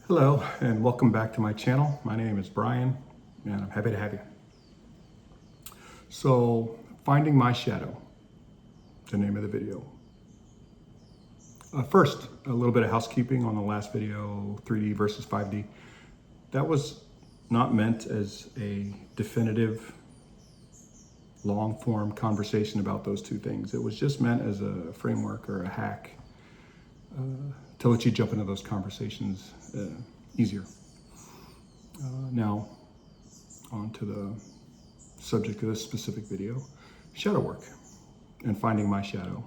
Hello and welcome back to my channel. My name is Brian and I'm happy to have you. So, Finding My Shadow, the name of the video. First, a little bit of housekeeping on the last video, 3D versus 5D. That was not meant as a definitive long-form conversation about those two things. It was just meant as a framework or a hack to let you jump into those conversations easier. Now, on to the subject of this specific video, shadow work and finding my shadow.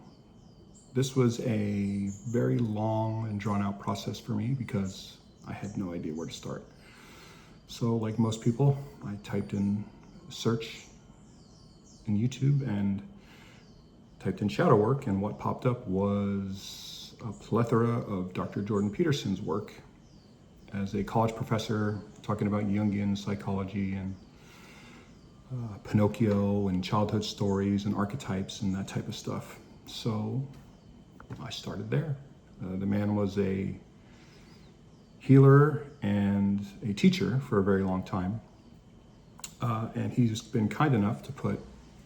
This was a very long and drawn out process for me because I had no idea where to start. So like most people, I typed in search in YouTube and typed in shadow work, and what popped up was a plethora of Dr. Jordan Peterson's work as a college professor talking about Jungian psychology and Pinocchio and childhood stories and archetypes and that type of stuff. So I started there. The man was a healer and a teacher for a very long time. And he's been kind enough to put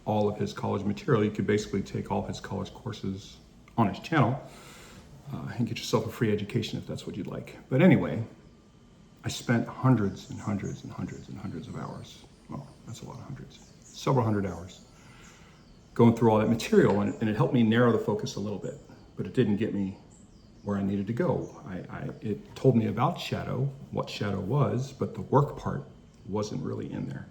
all of his college material. You could basically take all his college courses on his channel and get yourself a free education if that's what you'd like. But anyway, I spent hundreds and hundreds and hundreds and hundreds of hours. Well, that's a lot of hundreds. Several hundred hours going through all that material, and it helped me narrow the focus a little bit, but it didn't get me where I needed to go. It told me about shadow, what shadow was, but the work part wasn't really in there.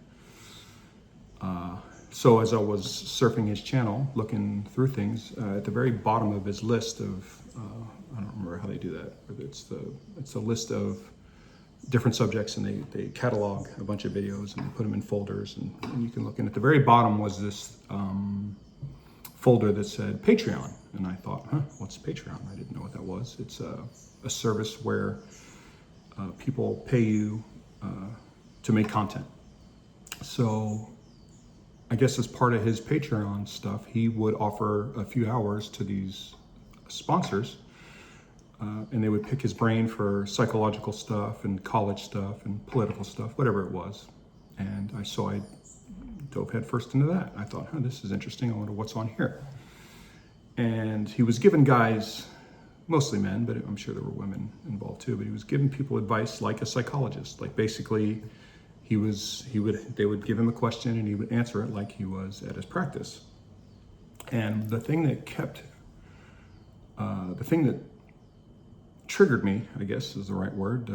So as I was surfing his channel, looking through things, at the very bottom of his list of, I don't remember how they do that, but it's a list of different subjects, and they catalog a bunch of videos and they put them in folders, and you can look. And at the very bottom was this folder that said Patreon. And I thought, what's Patreon? I didn't know what that was. It's a service where people pay you to make content. So I guess as part of his Patreon stuff, he would offer a few hours to these sponsors, and they would pick his brain for psychological stuff and college stuff and political stuff, whatever it was. And I dove headfirst into that. I thought, this is interesting. I wonder what's on here. And he was giving guys, mostly men, but I'm sure there were women involved too, but he was giving people advice like a psychologist. Like basically, they would give him a question and he would answer it like he was at his practice. And the thing that triggered me, I guess is the right word,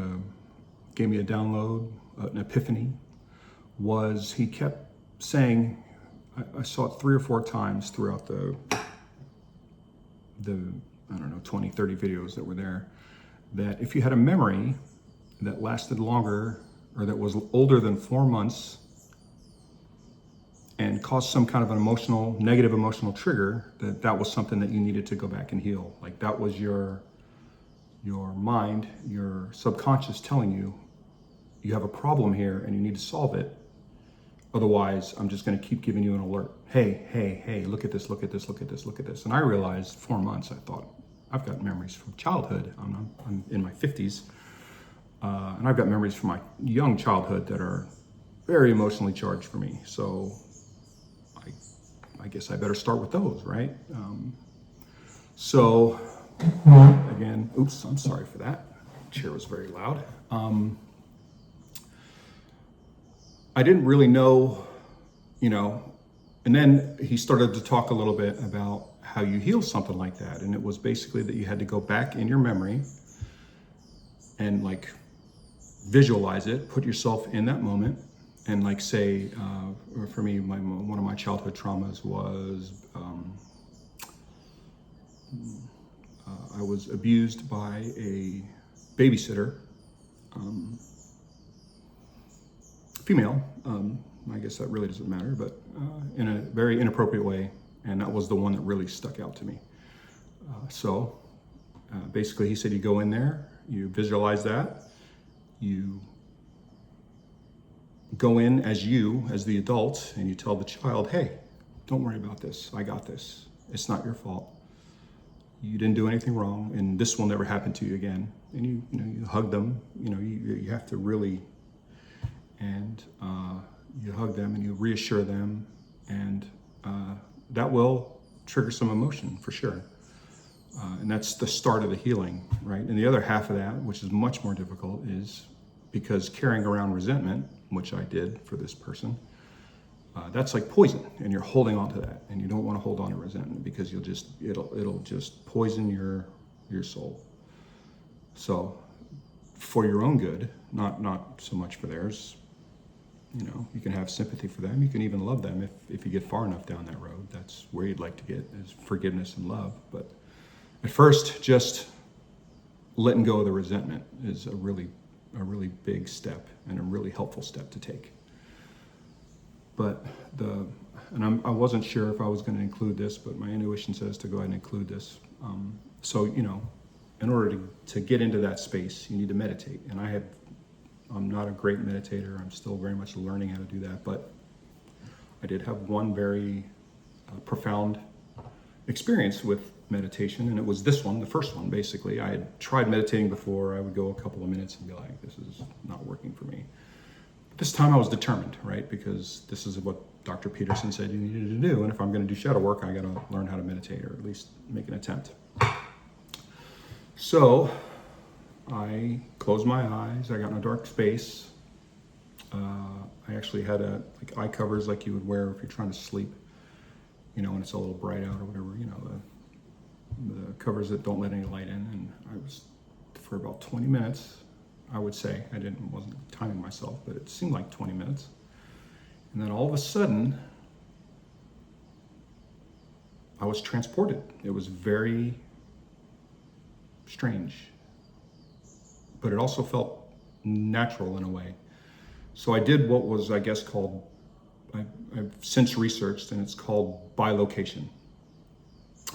gave me a download, an epiphany, was he kept saying, I saw it 3 or 4 times throughout the I don't know, 20, 30 videos that were there, that if you had a memory that lasted longer or that was older than 4 months and caused some kind of an negative emotional trigger, that was something that you needed to go back and heal. Like that was your mind, your subconscious telling you, you have a problem here and you need to solve it. Otherwise, I'm just going to keep giving you an alert. Hey, look at this, look at this, look at this, look at this. And I realized 4 months, I thought, I've got memories from childhood. I'm in my 50s. And I've got memories from my young childhood that are very emotionally charged for me. So I guess I better start with those, right? So again, oops, I'm sorry for that. Chair was very loud. I didn't really know, and then he started to talk a little bit about how you heal something like that. And it was basically that you had to go back in your memory and like visualize it, put yourself in that moment. And like say, for me, one of my childhood traumas was I was abused by a babysitter, female. I guess that really doesn't matter, but in a very inappropriate way. And that was the one that really stuck out to me. So basically he said, you go in there, you visualize that, you go in as the adult, and you tell the child, hey, don't worry about this. I got this. It's not your fault. You didn't do anything wrong, and this will never happen to you again. and you hug them. You have to really, and you hug them and you reassure them, and that will trigger some emotion for sure. And that's the start of the healing, right? And the other half of that, which is much more difficult, is because carrying around resentment, which I did for this person, that's like poison, and you're holding on to that, and you don't want to hold on to resentment because it'll just poison your soul. So, for your own good, not so much for theirs. You can have sympathy for them. You can even love them if you get far enough down that road. That's where you'd like to get, is forgiveness and love. But at first, just letting go of the resentment is a really big step and a really helpful step to take. But I wasn't sure if I was going to include this, but my intuition says to go ahead and include this. So in order to get into that space, you need to meditate. And I'm not a great meditator. I'm still very much learning how to do that. But I did have one very profound experience with meditation, and it was this one, the first one, basically. I had tried meditating before. I would go a couple of minutes and be like, this is not working for me. But this time I was determined, right? Because this is what Dr. Peterson said you needed to do. And if I'm going to do shadow work, I got to learn how to meditate, or at least make an attempt. So I closed my eyes. I got in a dark space. I actually had like eye covers like you would wear if you're trying to sleep, when it's a little bright out or whatever, the covers that don't let any light in. And I was, for about 20 minutes, I would say, wasn't timing myself, but it seemed like 20 minutes. And then all of a sudden, I was transported. It was very strange, but it also felt natural in a way. So I did what was, I guess, called, I've since researched, and it's called bilocation.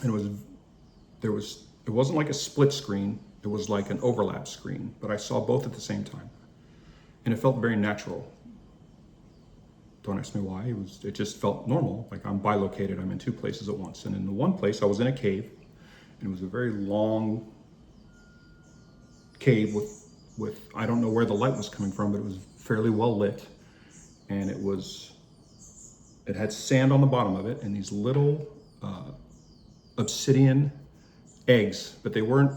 And it wasn't like a split screen, it was like an overlap screen, but I saw both at the same time. And it felt very natural. Don't ask me why, it just felt normal, like I'm bilocated, I'm in two places at once. And in the one place, I was in a cave, and it was a very long cave with I don't know where the light was coming from, but it was fairly well lit, and it had sand on the bottom of it and these little obsidian eggs, but they weren't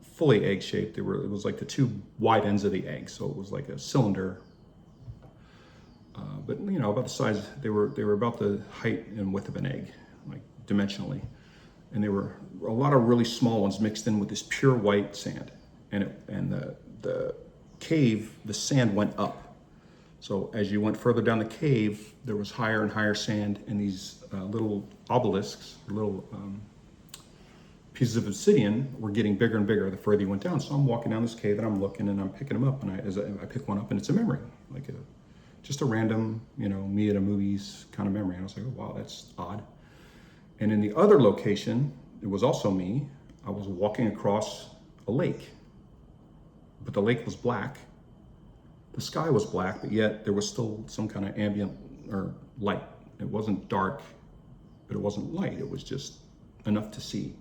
fully egg shaped. It was like the two wide ends of the egg, so it was like a cylinder, but about the size. They were about the height and width of an egg, like dimensionally, and they were a lot of really small ones mixed in with this pure white sand. And the cave, the sand went up. So as you went further down the cave, there was higher and higher sand, and these little obelisks, little pieces of obsidian, were getting bigger and bigger the further you went down. So I'm walking down this cave and I'm looking and I'm picking them up, and as I pick one up, and it's a memory, like just a random, me at a movies kind of memory. And I was like, oh wow, that's odd. And in the other location, it was also me. I was walking across a lake, but the lake was black. The sky was black, but yet there was still some kind of ambient or light. It wasn't dark, but it wasn't light. It was just enough to see.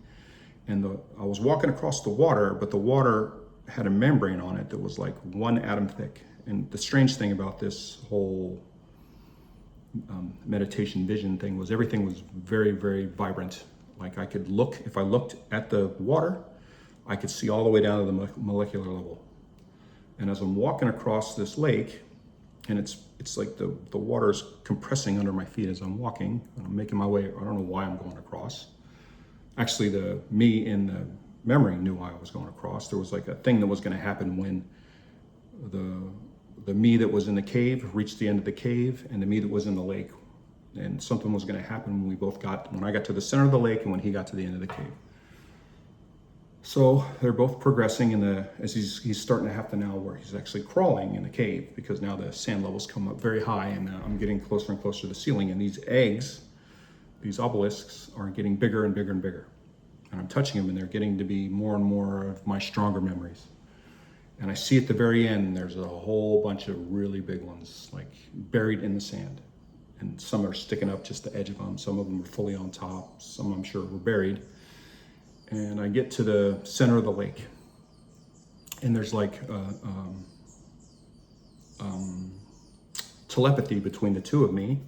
And I was walking across the water, but the water had a membrane on it that was like one atom thick. And the strange thing about this whole meditation vision thing was everything was very, very vibrant. Like I could look, if I looked at the water, I could see all the way down to the molecular level. And as I'm walking across this lake, and it's like the water's compressing under my feet as I'm walking, and I'm making my way. I don't know why I'm going across. Actually, the me in the memory knew why I was going across. There was like a thing that was going to happen when the me that was in the cave reached the end of the cave, and the me that was in the lake, and something was going to happen when I got to the center of the lake and when he got to the end of the cave. So they're both progressing as he's starting to have to now where he's actually crawling in the cave, because now the sand levels come up very high, and I'm getting closer and closer to the ceiling, and these eggs, these obelisks, are getting bigger and bigger and bigger. And I'm touching them, and they're getting to be more and more of my stronger memories. And I see at the very end, there's a whole bunch of really big ones, like buried in the sand. And some are sticking up just the edge of them. Some of them are fully on top. Some I'm sure were buried. And I get to the center of the lake. and there's like telepathy between the two of me,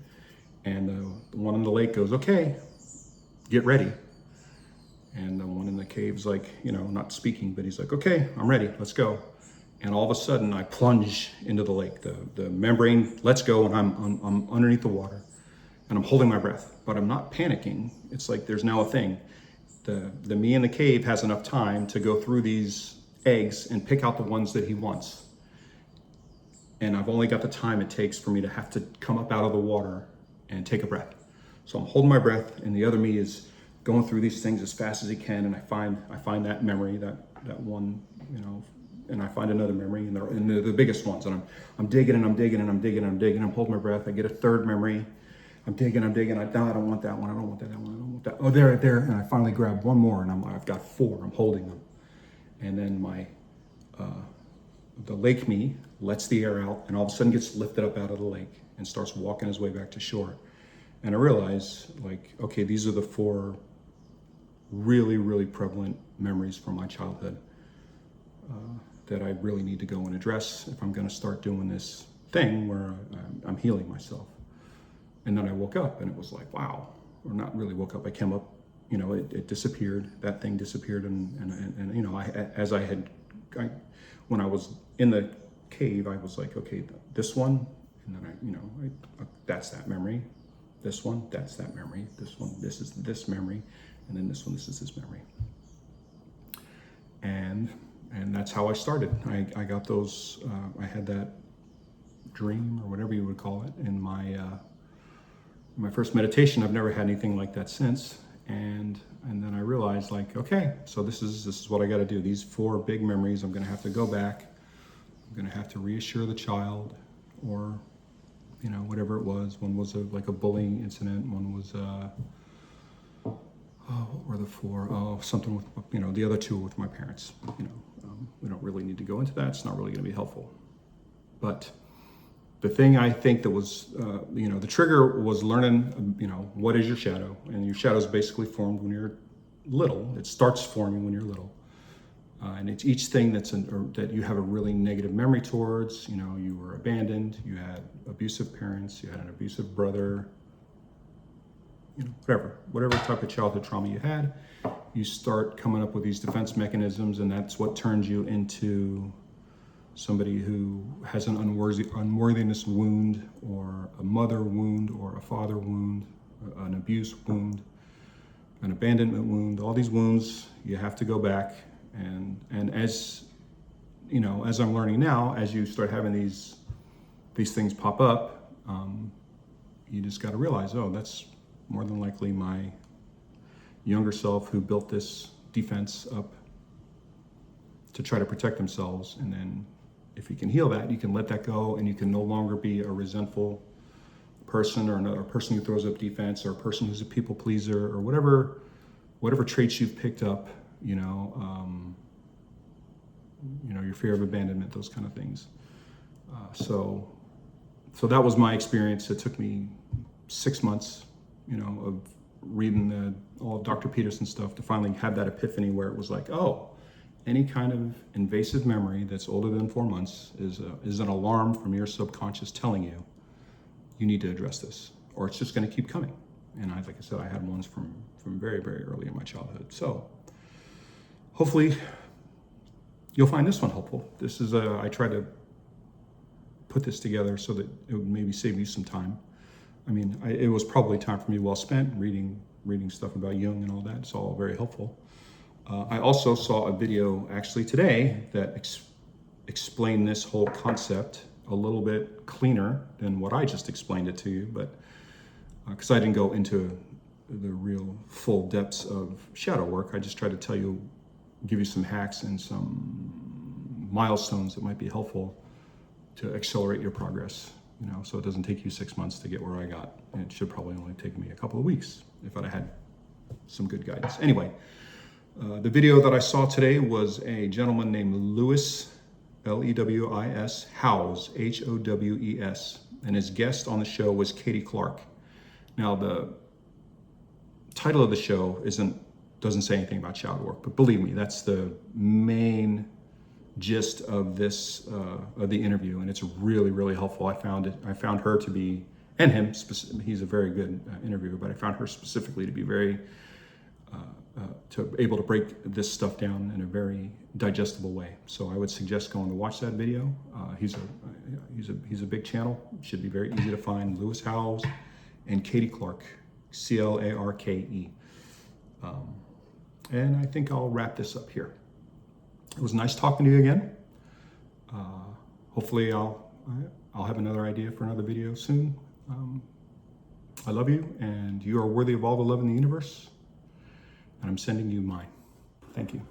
and the one in the lake goes, okay, get ready. And the one in the cave's like, not speaking, but he's like, okay, I'm ready, let's go. And all of a sudden I plunge into the lake. The membrane lets go, and I'm underneath the water, and I'm holding my breath, but I'm not panicking. It's like there's now a thing. The me in the cave has enough time to go through these eggs and pick out the ones that he wants. And I've only got the time it takes for me to have to come up out of the water and take a breath. So I'm holding my breath, and the other me is going through these things as fast as he can, and I find that memory, that one, and I find another memory, and they're the biggest ones, and I'm digging and I'm digging and I'm digging and I'm digging. I'm holding my breath. I get a third memory. I'm digging. I don't want that one. I don't want that one. I don't want that. Oh, there, and I finally grab one more, and I've got 4. I'm holding them, and then the lake me lets the air out, and all of a sudden gets lifted up out of the lake and starts walking his way back to shore. And I realize, like, okay, these are the 4 really, really prevalent memories from my childhood that I really need to go and address if I'm going to start doing this thing where I'm healing myself. And then I woke up, and it was like, wow. Or not really woke up. I came up, it disappeared. That thing disappeared, and when I was in the cave, I was like, okay, this one, and then that's that memory. This one, that's that memory. This one, this is this memory, and then this one, this is this memory. And that's how I started. I got those. I had that dream, or whatever you would call it, in my first meditation. I've never had anything like that since. And then I realized, like, okay, so this is what I got to do. These 4 big memories, I'm going to have to go back. I'm going to have to reassure the child, or whatever it was. One was like a bullying incident. One was what were the 4? Oh, something with the other 2 with my parents. We don't really need to go into that. It's not really going to be helpful. But the thing I think that was, the trigger was learning, what is your shadow? And your shadow is basically formed when you're little. It starts forming when you're little. And it's each thing that you have a really negative memory towards. You were abandoned, you had abusive parents, you had an abusive brother, whatever type of childhood trauma you had, you start coming up with these defense mechanisms, and that's what turns you into somebody who has an unworthiness wound, or a mother wound, or a father wound, an abuse wound, an abandonment wound. All these wounds, you have to go back, and as as I'm learning now, as you start having these things pop up, you just got to realize, oh, that's more than likely my younger self who built this defense up to try to protect themselves. And then if you can heal that, you can let that go, and you can no longer be a resentful person, or another person who throws up defense, or a person who's a people pleaser, or whatever traits you've picked up, your fear of abandonment, those kind of things. So that was my experience. It took me 6 months, of reading all of Dr. Peterson stuff to finally have that epiphany where it was like, oh, any kind of invasive memory that's older than 4 months is an alarm from your subconscious telling you need to address this, or it's just going to keep coming. And like I said, I had ones from very, very early in my childhood. So hopefully you'll find this one helpful. This is I try to put this together so that it would maybe save you some time. I mean, it was probably time for me well spent reading stuff about Jung and all that. It's all very helpful. I also saw a video actually today that explained this whole concept a little bit cleaner than what I just explained it to you, but because I didn't go into the real full depths of shadow work, I just tried to give you some hacks and some milestones that might be helpful to accelerate your progress, so it doesn't take you 6 months to get where I got. It should probably only take me a couple of weeks if I'd had some good guidance. Anyway, the video that I saw today was a gentleman named Lewis, Lewis, Howes, Howes, and his guest on the show was Katie Clark. Now, the title of the show doesn't say anything about shadow work, but believe me, that's the main gist of this of the interview, and it's really, really helpful. I found her to be, and him. He's a very good interviewer, but I found her specifically to be very able to break this stuff down in a very digestible way. So I would suggest going to watch that video. He's a big channel. Should be very easy to find. Lewis Howes and Katie Clarke, Clarke. And I think I'll wrap this up here. It was nice talking to you again. Hopefully I'll have another idea for another video soon. I love you, and you are worthy of all the love in the universe, and I'm sending you mine. Thank you.